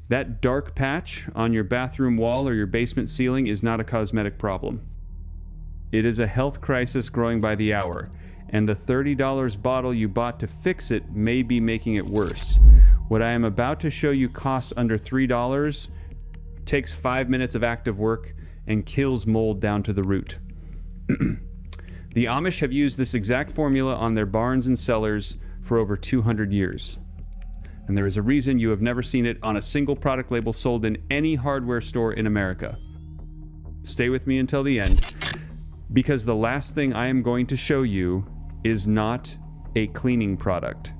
That dark patch on your bathroom wall or your basement ceiling is not a cosmetic problem. It is a health crisis growing by the hour, and the $30 bottle you bought to fix it may be making it worse. What I am about to show you costs under $3, takes 5 minutes of active work, and kills mold down to the root. The Amish have used this exact formula on their barns and cellars for over 200 years. And there is a reason you have never seen it on a single product label sold in any hardware store in America. Stay with me until the end, because the last thing I am going to show you is not a cleaning product.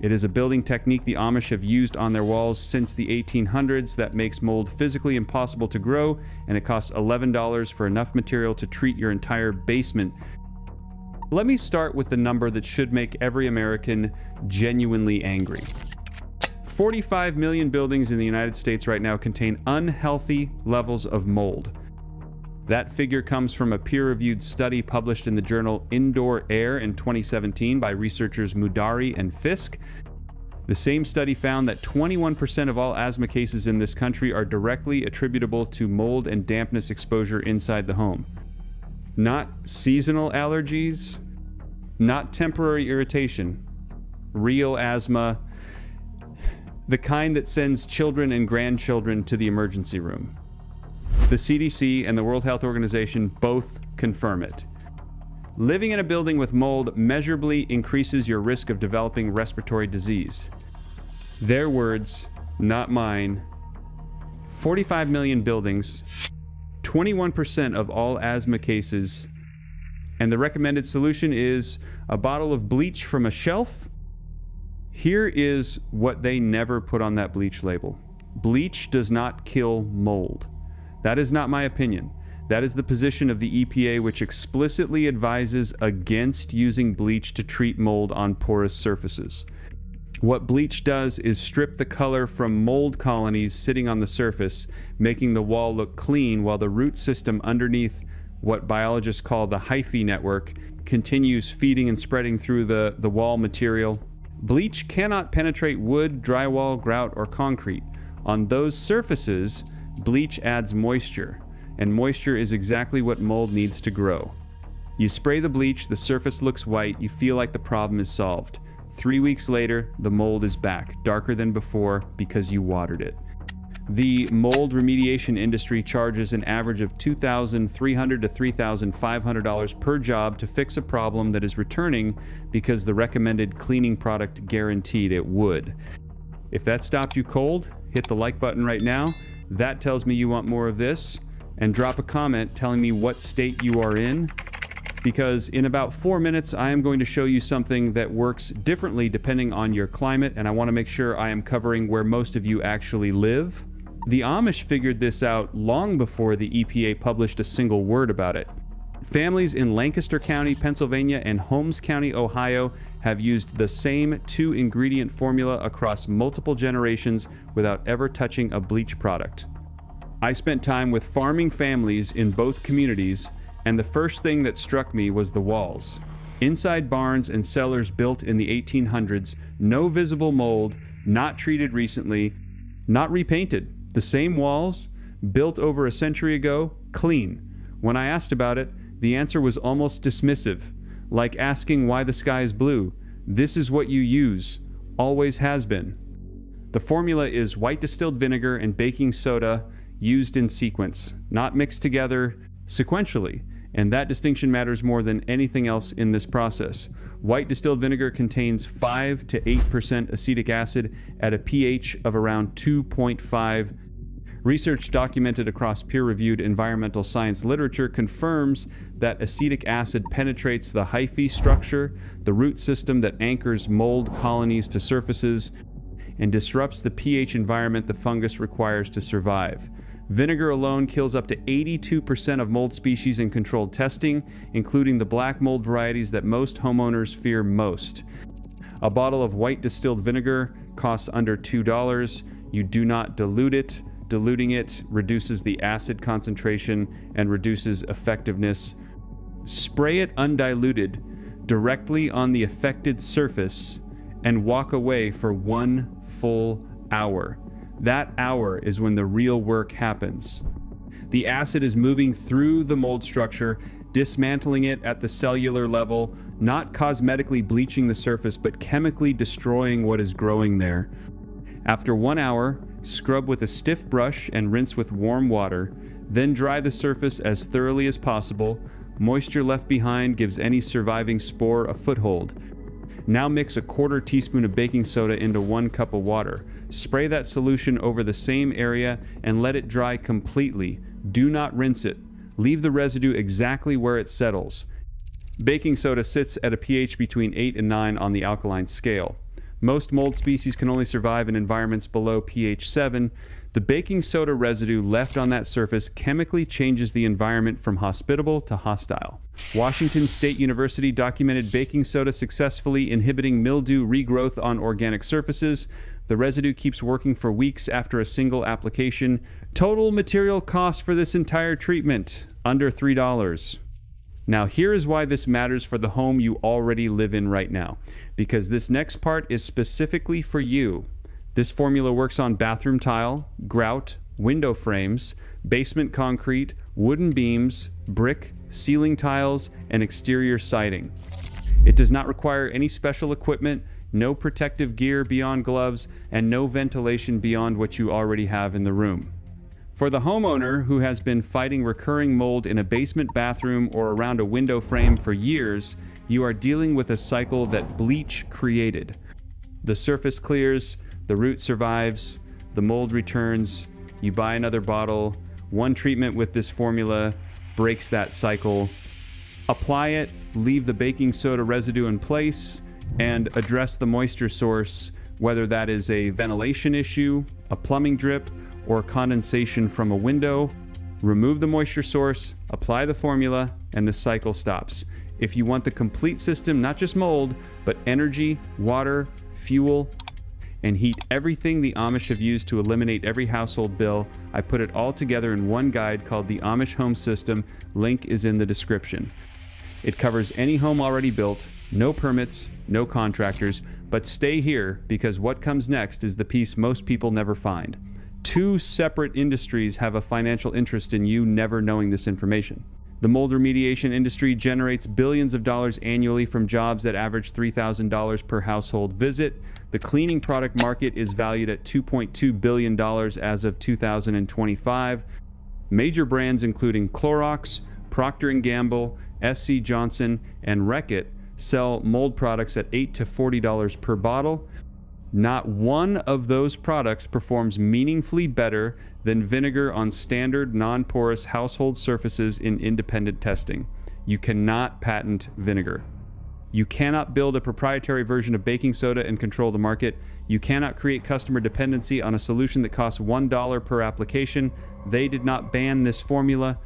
It is a building technique the Amish have used on their walls since the 1800s that makes mold physically impossible to grow, and it costs $11 for enough material to treat your entire basement. Let me start with the number that should make every American genuinely angry. 45 million buildings in the United States right now contain unhealthy levels of mold. That figure comes from a peer-reviewed study published in the journal Indoor Air in 2017 by researchers Mudari and Fisk. The same study found that 21% of all asthma cases in this country are directly attributable to mold and dampness exposure inside the home. Not seasonal allergies, not temporary irritation, real asthma, the kind that sends children and grandchildren to the emergency room. The CDC and the World Health Organization both confirm it. Living in a building with mold measurably increases your risk of developing respiratory disease. Their words, not mine. 45 million buildings, 21% of all asthma cases, and the recommended solution is a bottle of bleach from a shelf. Here is what they never put on that bleach label. Bleach does not kill mold. That is not my opinion. That is the position of the EPA, which explicitly advises against using bleach to treat mold on porous surfaces. What bleach does is strip the color from mold colonies sitting on the surface, making the wall look clean, while the root system underneath, what biologists call the hyphae network, continues feeding and spreading through the wall material. Bleach cannot penetrate wood, drywall, grout, or concrete. On those surfaces, bleach adds moisture, and moisture is exactly what mold needs to grow. You spray the bleach, the surface looks white, you feel like the problem is solved. 3 weeks later, the mold is back, darker than before because you watered it. The mold remediation industry charges an average of $2,300 to $3,500 per job to fix a problem that is returning because the recommended cleaning product guaranteed it would. If that stopped you cold, hit the like button right now. That tells me you want more of this, and drop a comment telling me what state you are in, because in about 4 minutes I am going to show you something that works differently depending on your climate, and I want to make sure I am covering where most of you actually live. The Amish figured this out long before the EPA published a single word about it. Families in Lancaster County, Pennsylvania and Holmes County, Ohio have used the same 2-ingredient formula across multiple generations without ever touching a bleach product. I spent time with farming families in both communities, and the first thing that struck me was the walls. Inside barns and cellars built in the 1800s, no visible mold, not treated recently, not repainted. The same walls, built over a century ago, clean. When I asked about it, the answer was almost dismissive, like asking why the sky is blue. This is what you use, always has been. The formula is white distilled vinegar and baking soda used in sequence, not mixed together sequentially, and that distinction matters more than anything else in this process. White distilled vinegar contains 5 to 8% acetic acid at a pH of around 2.5. Research documented across peer-reviewed environmental science literature confirms that acetic acid penetrates the hyphae structure, the root system that anchors mold colonies to surfaces, and disrupts the pH environment the fungus requires to survive. Vinegar alone kills up to 82% of mold species in controlled testing, including the black mold varieties that most homeowners fear most. A bottle of white distilled vinegar costs under $2. You do not dilute it. Diluting it reduces the acid concentration and reduces effectiveness. Spray it undiluted directly on the affected surface and walk away for 1 full hour. That hour is when the real work happens. The acid is moving through the mold structure, dismantling it at the cellular level, not cosmetically bleaching the surface, but chemically destroying what is growing there. After 1 hour, scrub with a stiff brush and rinse with warm water, then dry the surface as thoroughly as possible. Moisture left behind gives any surviving spore a foothold. Now mix a 1/4 teaspoon of baking soda into 1 cup of water. Spray that solution over the same area and let it dry completely. Do not rinse it. Leave the residue exactly where it settles. Baking soda sits at a pH between 8 and 9 on the alkaline scale. Most mold species can only survive in environments below pH 7. The baking soda residue left on that surface chemically changes the environment from hospitable to hostile. Washington State University documented baking soda successfully inhibiting mildew regrowth on organic surfaces. The residue keeps working for weeks after a single application. Total material cost for this entire treatment, under $3. Now here is why this matters for the home you already live in right now, because this next part is specifically for you. This formula works on bathroom tile, grout, window frames, basement concrete, wooden beams, brick, ceiling tiles, and exterior siding. It does not require any special equipment, no protective gear beyond gloves, and no ventilation beyond what you already have in the room. For the homeowner who has been fighting recurring mold in a basement bathroom or around a window frame for years, you are dealing with a cycle that bleach created. The surface clears, the root survives, the mold returns, you buy another bottle. One treatment with this formula breaks that cycle. Apply it, leave the baking soda residue in place, and address the moisture source, whether that is a ventilation issue, a plumbing drip, or condensation from a window. Remove the moisture source, apply the formula, and the cycle stops. If you want the complete system, not just mold, but energy, water, fuel, and heat, everything the Amish have used to eliminate every household bill, I put it all together in one guide called the Amish Home System. Link is in the description. It covers any home already built, no permits, no contractors, but stay here because what comes next is the piece most people never find. 2 separate industries have a financial interest in you never knowing this information. The mold remediation industry generates billions of dollars annually from jobs that average $3,000 per household visit. The cleaning product market is valued at $2.2 billion as of 2025. Major brands including Clorox, Procter & Gamble, SC Johnson, and Reckitt sell mold products at $8 to $40 per bottle. Not one of those products performs meaningfully better than vinegar on standard non-porous household surfaces in independent testing. You cannot patent vinegar. You cannot build a proprietary version of baking soda and control the market. You cannot create customer dependency on a solution that costs $1 per application. They did not ban this formula.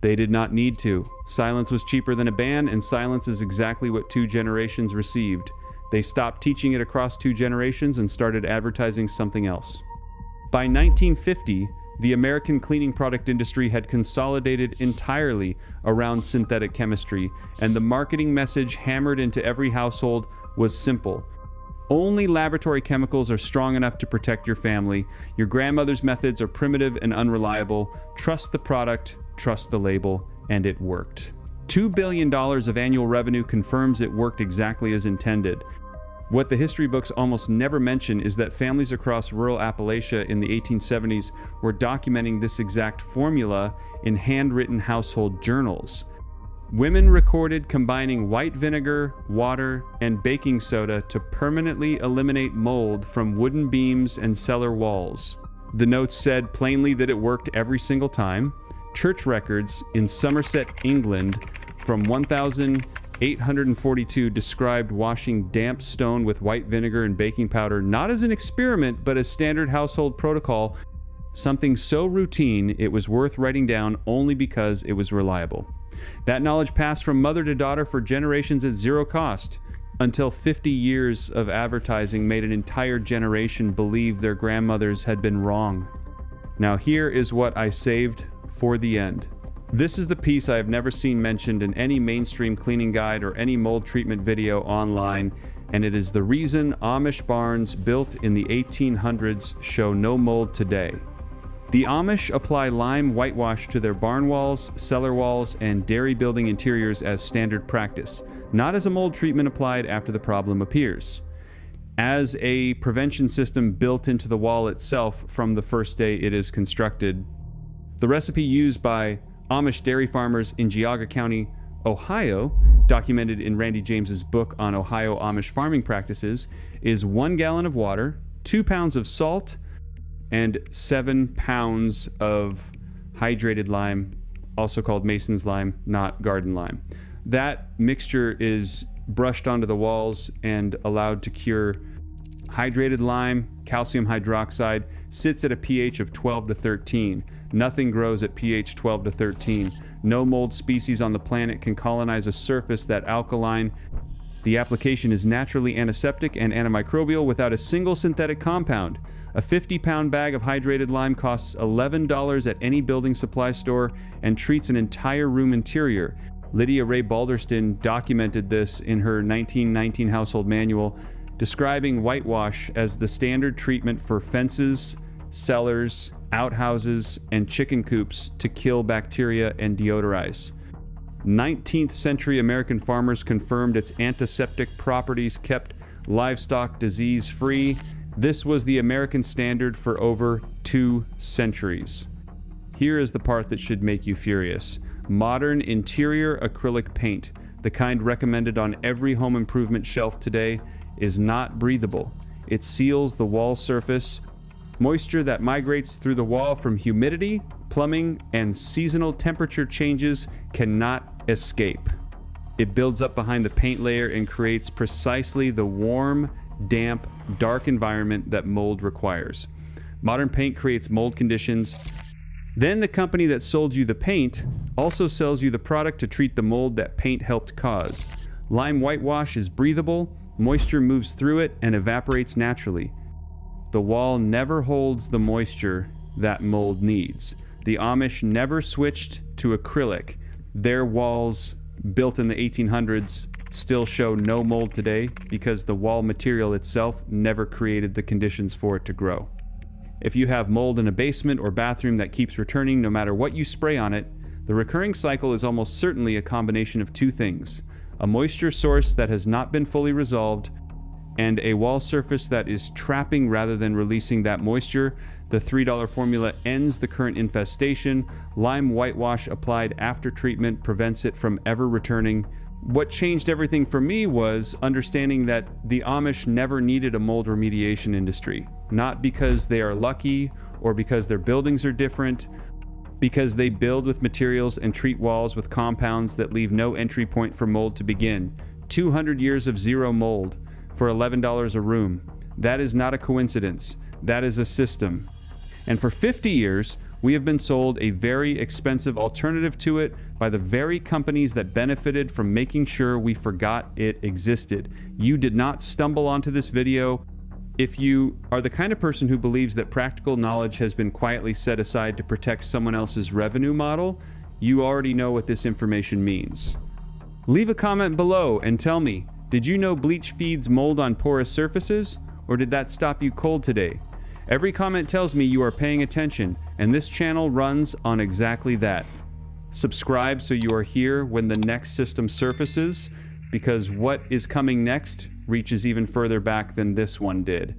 They did not need to. Silence was cheaper than a ban, and silence is exactly what 2 generations received. They stopped teaching it across 2 generations and started advertising something else. By 1950, the American cleaning product industry had consolidated entirely around synthetic chemistry, and the marketing message hammered into every household was simple. Only laboratory chemicals are strong enough to protect your family. Your grandmother's methods are primitive and unreliable. Trust the product, trust the label, and it worked. $2 billion of annual revenue confirms it worked exactly as intended. What the history books almost never mention is that families across rural Appalachia in the 1870s were documenting this exact formula in handwritten household journals. Women recorded combining white vinegar, water, and baking soda to permanently eliminate mold from wooden beams and cellar walls. The notes said plainly that it worked every single time. Church records in Somerset, England, from 1842 described washing damp stone with white vinegar and baking powder not as an experiment but as standard household protocol, something so routine it was worth writing down only because it was reliable. That knowledge passed from mother to daughter for generations at zero cost, until 50 years of advertising made an entire generation believe their grandmothers had been wrong. Now here is what I saved for the end. This is the piece I have never seen mentioned in any mainstream cleaning guide or any mold treatment video online, and it is the reason Amish barns built in the 1800s show no mold today. The Amish apply lime whitewash to their barn walls, cellar walls, and dairy building interiors as standard practice, not as a mold treatment applied after the problem appears. As a prevention system built into the wall itself from the first day it is constructed. The recipe used by Amish dairy farmers in Geauga County, Ohio, documented in Randy James's book on Ohio Amish farming practices, is 1 gallon of water, 2 pounds of salt, and 7 pounds of hydrated lime, also called Mason's lime, not garden lime. That mixture is brushed onto the walls and allowed to cure. Hydrated lime, calcium hydroxide, sits at a pH of 12 to 13. Nothing grows at pH 12 to 13. No mold species on the planet can colonize a surface that alkaline. The application is naturally antiseptic and antimicrobial without a single synthetic compound. A 50-pound bag of hydrated lime costs $11 at any building supply store and treats an entire room interior. Lydia Ray Balderston documented this in her 1919 household manual, describing whitewash as the standard treatment for fences, cellars, outhouses, and chicken coops to kill bacteria and deodorize. 19th century American farmers confirmed its antiseptic properties kept livestock disease-free. This was the American standard for over 2 centuries. Here is the part that should make you furious. Modern interior acrylic paint, the kind recommended on every home improvement shelf today, is not breathable. It seals the wall surface. Moisture that migrates through the wall from humidity, plumbing, and seasonal temperature changes cannot escape. It builds up behind the paint layer and creates precisely the warm, damp, dark environment that mold requires. Modern paint creates mold conditions. Then the company that sold you the paint also sells you the product to treat the mold that paint helped cause. Lime whitewash is breathable, moisture moves through it and evaporates naturally. The wall never holds the moisture that mold needs. The Amish never switched to acrylic. Their walls, built in the 1800s, still show no mold today because the wall material itself never created the conditions for it to grow. If you have mold in a basement or bathroom that keeps returning no matter what you spray on it, the recurring cycle is almost certainly a combination of 2 things: a moisture source that has not been fully resolved, and a wall surface that is trapping rather than releasing that moisture. The $3 formula ends the current infestation. Lime whitewash applied after treatment prevents it from ever returning. What changed everything for me was understanding that the Amish never needed a mold remediation industry. Not because they are lucky or because their buildings are different, because they build with materials and treat walls with compounds that leave no entry point for mold to begin. 200 years of zero mold for $11 a room. That is not a coincidence. That is a system. And for 50 years, we have been sold a very expensive alternative to it by the very companies that benefited from making sure we forgot it existed. You did not stumble onto this video. If you are the kind of person who believes that practical knowledge has been quietly set aside to protect someone else's revenue model, you already know what this information means. Leave a comment below and tell me, did you know bleach feeds mold on porous surfaces, or did that stop you cold today? Every comment tells me you are paying attention, and this channel runs on exactly that. Subscribe so you are here when the next system surfaces, because what is coming next reaches even further back than this one did.